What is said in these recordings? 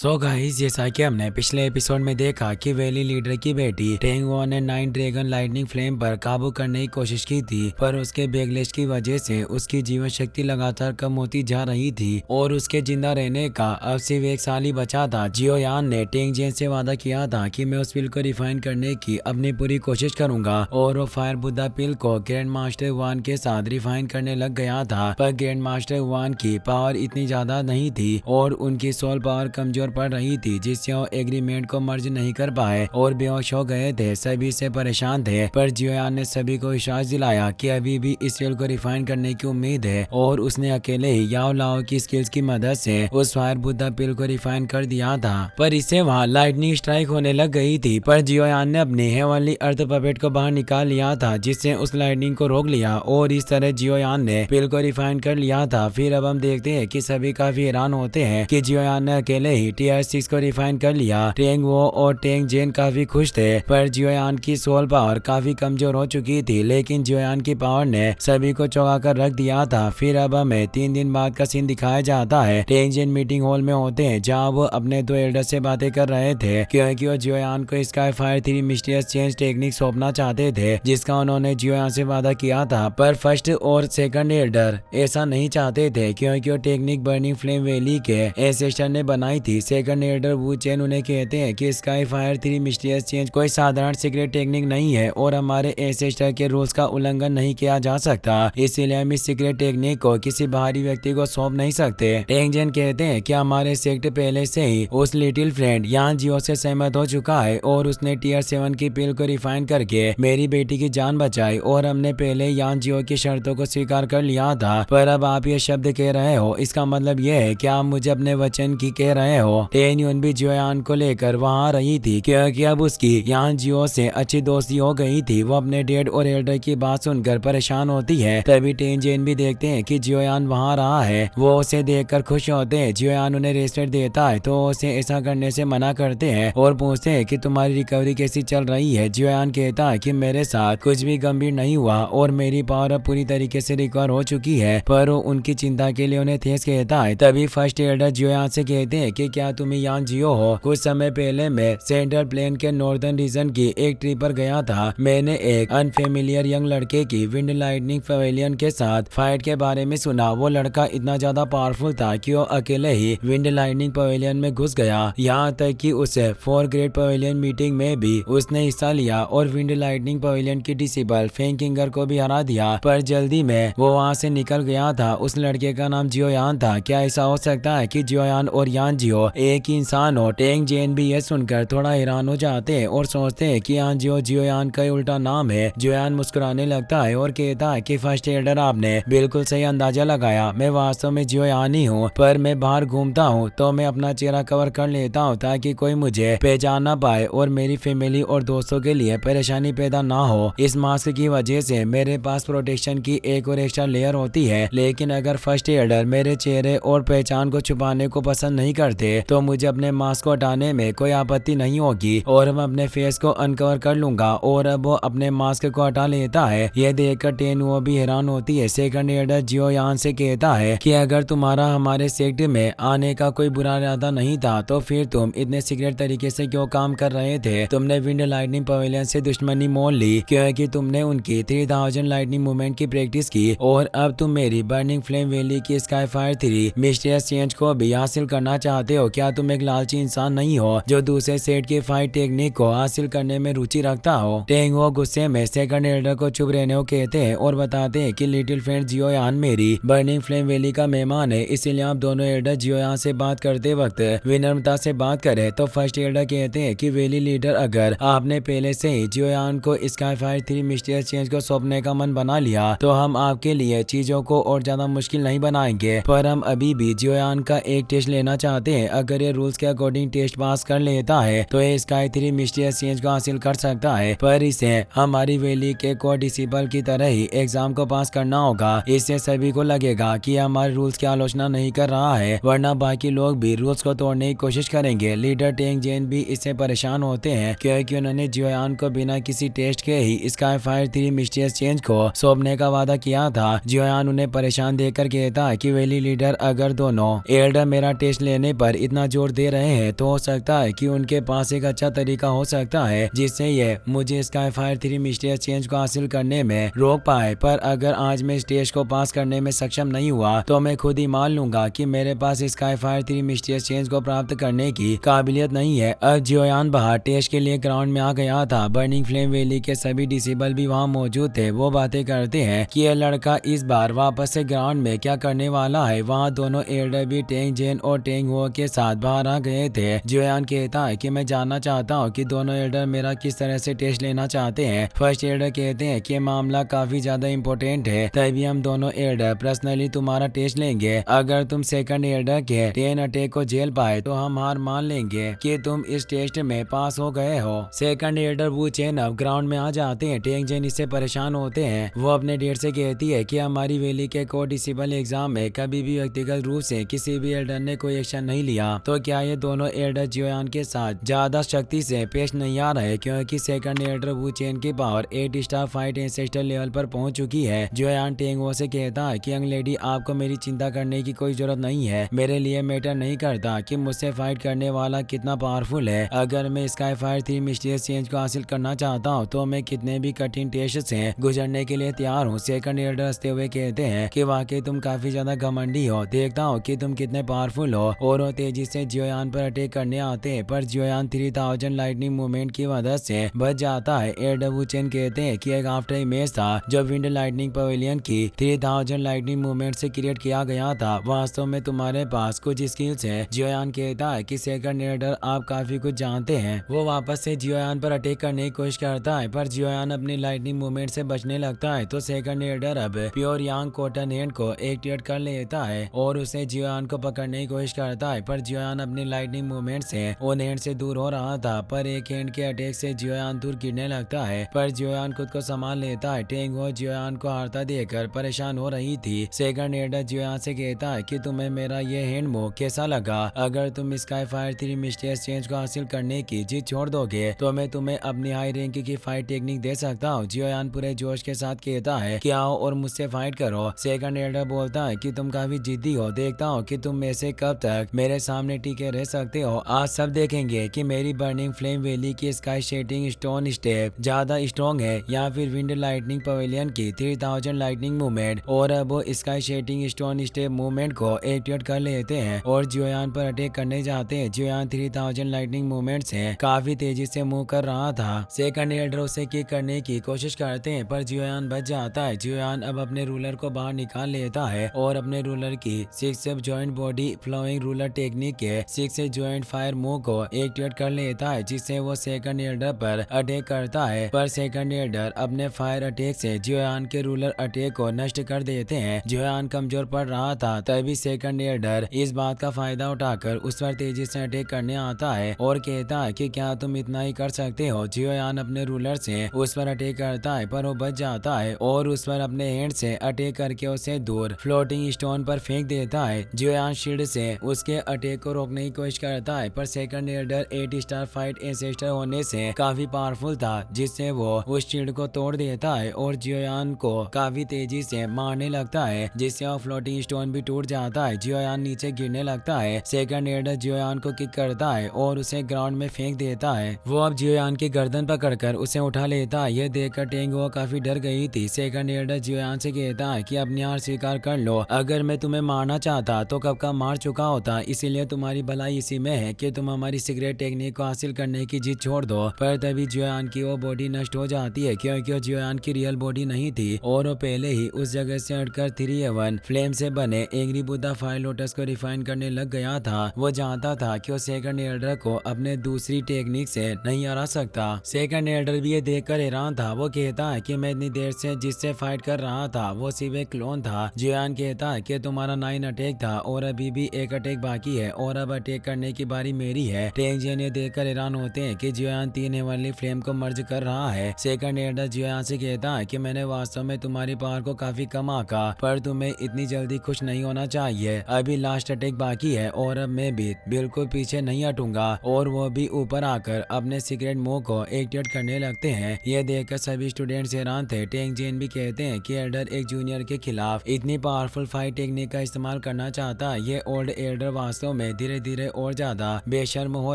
So guys, जैसा कि हमने पिछले एपिसोड में देखा कि वैली लीडर की बेटी टेंग वॉन ने 9 ड्रैगन लाइटनिंग फ्लेम पर काबू करने की कोशिश की थी, पर उसके बैकलैश की वजह से उसकी जीवन शक्ति लगातार कम होती जा रही थी और उसके जिंदा रहने का अब सिर्फ 1 साल ही बचा था। जियो यान ने टेंग जेन से वादा किया था कि मैं उस पिल को रिफाइन करने की अपनी पूरी कोशिश करूंगा और वो फायर बुद्धा पिल को ग्रैंड मास्टर वान के साथ रिफाइन करने लग गया था, पर ग्रैंड मास्टर वान की पावर इतनी ज्यादा नहीं थी और उनकी सोल पावर कमजोर पड़ रही थी, जिससे वो एग्रीमेंट को मर्ज नहीं कर पाए और बेहोश हो गए थे। सभी से परेशान थे, पर जियोयान ने सभी को विश्वास दिलाया कि अभी भी इस फ्यूल को रिफाइन करने की उम्मीद है और उसने अकेले ही याओ लाओ की स्किल्स की मदद से उस फायर बुद्धा पिल को रिफाइन कर दिया था। पर इससे वहाँ लाइटनिंग स्ट्राइक होने लग गई थी, पर जियोयान ने अपनी हेवनली अर्थ पपेट को बाहर निकाल लिया था, जिससे उस लाइटनिंग को रोक लिया और इस तरह जियोयान ने पिल को रिफाइन कर लिया था। फिर अब हम देखते हैं कि सभी काफी हैरान होते हैं कि जियोयान ने अकेले ही टीआर 6 को रिफाइन कर लिया। टेंग वो और टेंग जेन काफी खुश थे, पर जियोयान की सोल पावर काफी कमजोर हो चुकी थी, लेकिन जियोयान की पावर ने सभी को चौंका कर रख दिया था। फिर अब हमें 3 दिन बाद का सीन दिखाया जाता है। टेंग जेन मीटिंग हॉल में होते हैं, जहाँ वो अपने 2 एल्डर से बातें कर रहे थे, क्योंकि वो जियोयान को sky fire 3 mysterious change technique सौंपना चाहते थे, जिसका उन्होंने जियोयान से वादा किया था। पर फर्स्ट और सेकंड एल्डर ऐसा नहीं चाहते थे, क्योंकि वो टेक्निक बर्निंग फ्लेम वैली के एंसेस्टर ने बनाई थी। सेकंड एल्डर वू चेन उन्हें कहते हैं कि स्काई फायर 3 मिस्टीरियस चेंज कोई साधारण सीक्रेट टेक्निक नहीं है और हमारे एंसेस्टर के रूल्स का उल्लंघन नहीं किया जा सकता, इसीलिए हम इस सीक्रेट टेक्निक को किसी बाहरी व्यक्ति को सौंप नहीं सकते। टेंग जेन कहते हैं कि हमारे सेक्ट पहले से ही उस लिटिल फ्रेंड यान जियो से सहमत हो चुका है और उसने टीयर 7 की पिल को रिफाइन करके मेरी बेटी की जान बचाई और हमने पहले यान जियो की शर्तों को स्वीकार कर लिया था। पर अब आप ये शब्द कह रहे हो, इसका मतलब ये है कि आप मुझे अपने वचन की कह रहे हो। टेन यून भी जियोयान को लेकर वहाँ आ रही थी, क्योंकि अब उसकी यान जियो से अच्छी दोस्ती हो गई थी। वो अपने डैड और एल्डर की बात सुनकर परेशान होती है। तभी टेन जेन भी देखते हैं कि जियोयान वहाँ रहा है, वो उसे देखकर खुश होते हैं। जियोयान उन्हें रेस्पेक्ट देता है तो उसे ऐसा करने से मना करते हैं और पूछते हैं कि तुम्हारी रिकवरी कैसी चल रही है। जियोयान कहता है कि मेरे साथ कुछ भी गंभीर नहीं हुआ और मेरी पावर अब पूरी तरीके से रिकवर हो चुकी है, पर उनकी चिंता के लिए उन्हें थैंक्स कहता है। तभी फर्स्ट एल्डर जियोयान से कहते हैं कि क्या तुम यान जियो हो? कुछ समय पहले मैं सेंट्रल प्लेन के नॉर्दर्न रीजन की एक ट्रिप पर गया था। मैंने एक अनफेमिलियर यंग लड़के की विंड लाइटनिंग पवेलियन के साथ फाइट के बारे में सुना। वो लड़का इतना ज्यादा पावरफुल था कि वो अकेले ही विंड लाइटनिंग पवेलियन में घुस गया, यहाँ तक कि उसे 4 ग्रेड पवेलियन मीटिंग में भी उसने हिस्सा लिया और विंड लाइटनिंग पवेलियन की डिसेबल फेंकिंगर को भी हरा दिया। पर जल्दी में वो वहाँ से निकल गया था। उस लड़के का नाम जियोयान था। क्या ऐसा हो सकता है कि जियोयान और यान जियो एक ही इंसान हो? टेंग जेन भी ये सुनकर थोड़ा हैरान हो जाते हैं और सोचते हैं कि यान जियो जियोयान का उल्टा नाम है। जियोयान मुस्कुराने लगता है और कहता है कि फर्स्ट एल्डर आपने बिल्कुल सही अंदाजा लगाया, मैं वास्तव में जियोयान ही हूँ, पर मैं बाहर घूमता हूँ तो मैं अपना चेहरा कवर कर लेता हूँ ताकि कोई मुझे पहचान ना पाए और मेरी फैमिली और दोस्तों के लिए परेशानी पैदा ना हो। इस मास्क की वजह से मेरे पास प्रोटेक्शन की एक और एक्स्ट्रा लेयर होती है, लेकिन अगर फर्स्ट एल्डर मेरे चेहरे और पहचान को छुपाने को पसंद नहीं करते तो मुझे अपने मास्क को हटाने में कोई आपत्ति नहीं होगी और मैं अपने फेस को अनकवर कर लूंगा। और अब वो अपने मास्क को हटा लेता है। यह देखकर टेन वो भी हैरान होती है। सेकंड एल्डर जियोयान से कहता है कि अगर तुम्हारा हमारे सेक्ट में आने का कोई बुरा इरादा नहीं था तो फिर तुम इतने सीक्रेट तरीके से क्यों काम कर रहे थे? तुमने विंड लाइटनिंग पवेलियन से दुश्मनी मोल ली क्योंकि तुमने उनकी 3000 लाइटनिंग मूवमेंट की प्रैक्टिस की और अब तुम मेरी बर्निंग फ्लेम वैली की स्काई फायर 3 मिस्टीरियस चेंज को भी हासिल करना चाहते हो। क्या तुम एक लालची इंसान नहीं हो जो दूसरे सेट की फाइट टेक्निक को हासिल करने में रुचि रखता हो? टेंग वो गुस्से में सेकंड एल्डर को चुप रहने को कहते हैं और बताते हैं कि लिटिल फ्रेंड जियोयान मेरी बर्निंग फ्लेम वैली का मेहमान है, इसलिए आप दोनों एल्डर जियोयान से बात करते वक्त विनम्रता से बात करें। तो फर्स्ट एल्डर कहते हैं कि वैली लीडर, अगर आपने पहले से ही जियोयान को स्काई फायर 3 मिस्टीरियस चेंज को सौंपने का मन बना लिया तो हम आपके लिए चीजों को और ज्यादा मुश्किल नहीं बनाएंगे, पर हम अभी भी जियोयान का एक टेस्ट लेना चाहते हैं। अगर ये रूल्स के अकॉर्डिंग टेस्ट पास कर लेता है तो ये स्काई 3 मिस्टीरियस चेंज को हासिल कर सकता है, पर इसे हमारी वैली के को डिसिबल की तरह ही एग्जाम को पास करना होगा। इससे सभी को लगेगा कि हमारे रूल्स की आलोचना नहीं कर रहा है, वरना बाकी लोग भी रूल्स को तोड़ने की कोशिश करेंगे। लीडर टेंग जेन भी इससे परेशान होते हैं क्योंकि उन्होंने जियोयान को बिना किसी टेस्ट के ही स्काई फायर 3 मिस्टीरियस चेंज को सौंपने का वादा किया था। जियोयान उन्हें परेशान देखकर कहता है कि वैली लीडर, अगर दोनों एल्डर मेरा टेस्ट लेने पर इतना जोर दे रहे हैं तो हो सकता है कि उनके पास एक अच्छा तरीका हो सकता है जिससे ये मुझे स्काई फायर 3 मिस्टीरियस चेंज को हासिल करने में रोक पाए। पर अगर आज मैं इस टेस्ट को पास करने में सक्षम नहीं हुआ तो मैं खुद ही मान लूंगा कि मेरे पास स्काई फायर 3 मिस्टीरियस चेंज को प्राप्त करने की काबिलियत नहीं है। अब जियोयान बाहर टेस्ट के लिए ग्राउंड में आ गया था। बर्निंग फ्लेम वैली के सभी डिसेबल भी वहाँ मौजूद थे। वो बातें करते हैं कि यह लड़का इस बार वापस से ग्राउंड में क्या करने वाला है। वहाँ दोनों एल्डर भी टेंग जेन और टेंग हो के साथ बाहर आ गए थे। जियोयान कहता है कि मैं जानना चाहता हूँ कि दोनों एल्डर मेरा किस तरह से टेस्ट लेना चाहते हैं। फर्स्ट एल्डर कहते हैं कि मामला काफी ज्यादा इम्पोर्टेंट है, तभी हम दोनों एल्डर पर्सनली तुम्हारा टेस्ट लेंगे। अगर तुम सेकंड एल्डर के 10 अटैक को झेल पाए तो हम हार मान लेंगे कि तुम इस टेस्ट में पास हो गए हो। सेकंड एल्डर वू चेन अब ग्राउंड में आ जाते हैं। टेंग जेन इससे परेशान होते हैं। वो अपने डेट से कहती है कि हमारी वैली के कोड डिसेबल एग्जाम में कभी भी व्यक्तिगत रूप से किसी भी एल्डर ने कोई एक्शन नहीं लिया, तो क्या ये दोनों एल्डर जियोयान के साथ ज्यादा शक्ति से पेश नहीं आ रहे? क्योंकि सेकंड एल्डर वू चेन की power 8 star fight ancestor level पर पहुंच चुकी है। जियोयान टेंगो से कहता है कि यंग लेडी, आपको मेरी चिंता करने की कोई जरूरत नहीं है। मेरे लिए मैटर नहीं करता कि मुझसे फाइट करने वाला कितना पावरफुल है। अगर मैं स्काई फायर 3 मिस्टीरियस चेंज को हासिल करना चाहता हूँ तो मैं कितने भी कठिन टेस्ट से गुजरने के लिए तैयार हूँ। सेकंड एल्डर हंसते हुए कहते हैं कि वाकई तुम काफी ज्यादा घमंडी हो। देखता हूँ कि तुम कितने पावरफुल हो। और वो तेजी से जियोयान पर अटैक करने आते हैं, पर जियोयान 3000 लाइटनिंग मूवमेंट की मदद से बच जाता है। एल्डर वू चेन कहते हैं कि एक आफ्टर इमेज था जो विंड लाइटनिंग पवेलियन की 3000 लाइटनिंग मूवमेंट से क्रिएट किया गया था। वास्तव में तुम्हारे पास कुछ स्किल्स है। जियोयान कहता है कि सेकंड एल्डर, आप काफी कुछ जानते हैं। वो वापस से जियोयान पर अटैक करने की कोशिश करता है, पर जियोयान अपनी लाइटनिंग मूवमेंट से बचने लगता है। तो सेकंड एल्डर अब प्योर यांग कॉटन हैंड को एक्टिवेट कर लेता है और उसे जियोयान को पकड़ने की कोशिश करता है, पर जियोयान अपनी लाइटनिंग मूवमेंट से उन हैंड से दूर हो रहा था। पर एक हैंड के अटैक से जियोयान दूर गिरने लगता है, पर जियोयान खुद को संभाल लेता है। टेंग हो जियोयान को हारता देखकर परेशान हो रही थी। सेकंड एल्डर जियोयान से कहता है कि तुम्हें मेरा ये हैंड मूव कैसा लगा? अगर तुम स्काई फायर 3 मिस्टीरियस चेंज को हासिल करने की जिद छोड़ दोगे तो मैं तुम्हें अपनी हाई रैंक की फाइट टेक्निक दे सकता हूँ। जियोयान पूरे जोश के साथ कहता है कि आओ और मुझसे फाइट करो। सेकंड एल्डर बोलता है कि तुम काफी जिद्दी हो। देखता हूँ कि तुम में से कब तक मेरे सामने टिके रह सकते हो। आज सब देखेंगे कि मेरी बर्निंग फ्लेम वैली की स्काई शेटिंग स्टोन स्टेप ज्यादा स्ट्रॉन्ग है या फिर विंड लाइटनिंग पवेलियन की 3000 लाइटनिंग मूवमेंट। और अब वो स्काई शेटिंग स्टोन स्टेप मूवमेंट को एक्टिवेट कर लेते हैं और जियोयान पर अटैक करने जाते हैं। जियोयान 3000 लाइटनिंग मूवमेंट से काफी तेजी से मूव कर रहा था। सेकंड एल्डर उसे किक करने की कोशिश करते हैं, पर जियोयान बच जाता है। जियोयान अब अपने रूलर को बाहर निकाल लेता है और अपने रूलर की 6 joint body flowing ruler technique के 6 जॉइंट फायर मूव को एक्टिवेट कर लेता है, जिससे वो सेकंड एल्डर पर अटैक करता है। पर सेकंड एल्डर अपने फायर अटैक से जियोयान के रूलर अटैक को नष्ट कर देते हैं। जियोयान कमजोर पड़ रहा था, तभी सेकंड एल्डर इस बात का फायदा उठाकर उस पर तेजी से अटैक करने आता है और कहता है कि क्या तुम इतना ही कर सकते हो? जियोयान अपने रूलर से उस पर अटैक करता है, पर वो बच जाता है और उस पर अपने हैंड से अटैक करके उसे दूर फ्लोटिंग स्टोन पर फेंक देता है। जियोयान शील्ड से उसके अटैक को रोकने की कोशिश करता है, पर second Elder 8 star fight ancestor होने से काफी पावरफुल था, जिससे वो उस शील्ड को तोड़ देता है और जियोयान को काफी तेजी से मारने लगता है, जिससे वो फ्लोटिंग स्टोन भी टूट जाता है। जियोयान नीचे गिरने लगता है। सेकंड एल्डर जियोयान को किक करता है और उसे ग्राउंड में फेंक देता है। वो अब जियोयान की गर्दन पकड़कर उसे उठा लेता है। यह देखकर टेंगो काफी डर गई थी। सेकंड एल्डर जियोयान से कहता है कि अपनी हार स्वीकार कर लो। अगर मैं तुम्हें मारना चाहता तो कब का मार चुका होता, इसीलिए तुम्हारी भलाई इसी में है कि तुम हमारी सीक्रेट टेक्निक को हासिल करने की जिद छोड़ दो। पर तभी जियोयान की वो बॉडी नष्ट हो जाती है, क्योंकि वो जियोयान की रियल बॉडी नहीं थी और वो पहले ही उस जगह से हटकर 3A1 फ्लेम से बने एंग्री बुद्धा फायर लोटस को रिफाइन करने लग गया था। वो जानता था कि वो सेकंड एल्डर को अपने दूसरी टेक्निक से नहीं हरा सकता। सेकंड एल्डर भी ये देखकर हैरान था। वो कहता है कि मैं इतनी देर से जिससे फाइट कर रहा था वो सिर्फ एक क्लोन था। जियोयान कहता है कि तुम्हारा 9 अटैक था और अभी भी एक अटैक बाकी है और अब अटैक करने की बारी मेरी है। टेंग जेन ये देखकर हैरान होते हैं कि जियोयान 3 हेवनली फ्लेम को मर्ज कर रहा है। सेकंड एल्डर जियोयान से कहता है कि मैंने वास्तव में तुम्हारी पावर को काफी कम आंका, पर तुम्हें इतनी जल्दी खुश नहीं होना चाहिए। अभी लास्ट अटैक बाकी है और अब मैं भी बिल्कुल पीछे नहीं हटूंगा। और वो भी ऊपर आकर अपने सीक्रेट मूव को एक्टिवेट करने लगते हैं। ये देखकर सभी स्टूडेंट्स हैरान थे। टेंग जेन भी कहते हैं कि एल्डर एक जूनियर के खिलाफ इतनी पावरफुल फाइट टेक्निक का इस्तेमाल करना चाहता है। ये ओल्ड एल्डर वास्तव में धीरे धीरे और ज्यादा बेशर्म हो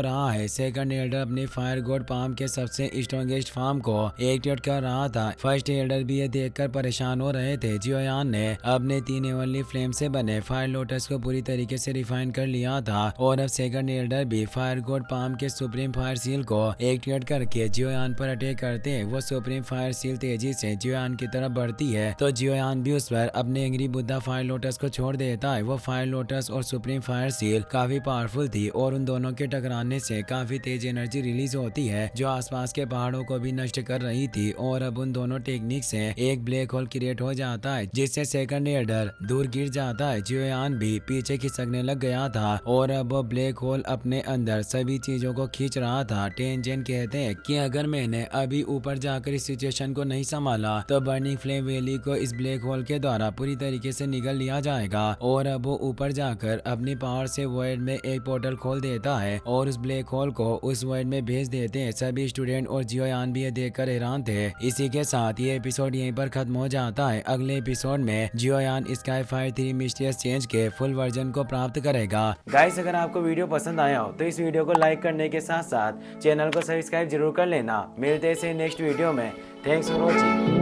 रहा है। सेकंड एल्डर अपनी फायर गॉड पाम के सबसे स्ट्रॉन्गेस्ट फार्म को एक्टिवेट कर रहा था। फर्स्ट एल्डर भी ये देखकर परेशान हो रहे थे। जियोयान ने अपने 3 एवनली फ्लेम से बने फायर लोटस को पूरी तरीके से रिफाइन कर लिया था और अब सेकंड एल्डर भी फायर गॉड पाम के सुप्रीम फायर सील को एक्टिवेट करके जियोयान पर अटैक करते हैं। वो सुप्रीम फायर सील तेजी से जियोयान की तरफ बढ़ती है तो जियोयान भी उस पर अपने एंग्री बुद्धा फायर लोटस को छोड़ देता है। वो फायर लोटस और सुप्रीम फायर सील काफी पावरफुल थी और उन दोनों के टकराने से काफी तेज एनर्जी रिलीज होती है जो आसपास के पहाड़ों को भी नष्ट कर रही थी और अब उन दोनों टेक्निक से एक ब्लैक होल क्रिएट हो जाता है जिससे सेकंड एल्डर दूर गिर जाता है। जियोयान भी पीछे खिसकने लग गया था और अब वो ब्लैक होल अपने अंदर सभी चीजों को खींच रहा था। टेंजेन कहते हैं कि अगर मैंने अभी ऊपर जाकर इस सिचुएशन को नहीं संभाला तो बर्निंग फ्लेम वैली को इस ब्लैक होल के द्वारा पूरी तरीके से निगल लिया जाएगा और अब वो ऊपर जाकर अपनी पावर से वॉइड में एक पोर्टल खोल देता है और उस ब्लैक होल को उस वॉइड में भेज देते हैं। सभी स्टूडेंट और जियोयान भी ये देखकर हैरान थे। इसी के साथ ये एपिसोड यहीं पर खत्म हो जाता है। अगले एपिसोड में जियोयान स्काई फायर 3 मिस्टीरियस चेंज के फुल वर्जन को प्राप्त करेगा। गाइस, अगर आपको वीडियो पसंद आया हो तो इस वीडियो को लाइक करने के साथ साथ चैनल को सब्सक्राइब जरूर कर लेना। मिलते हैं नेक्स्ट वीडियो में। Thanks for watching.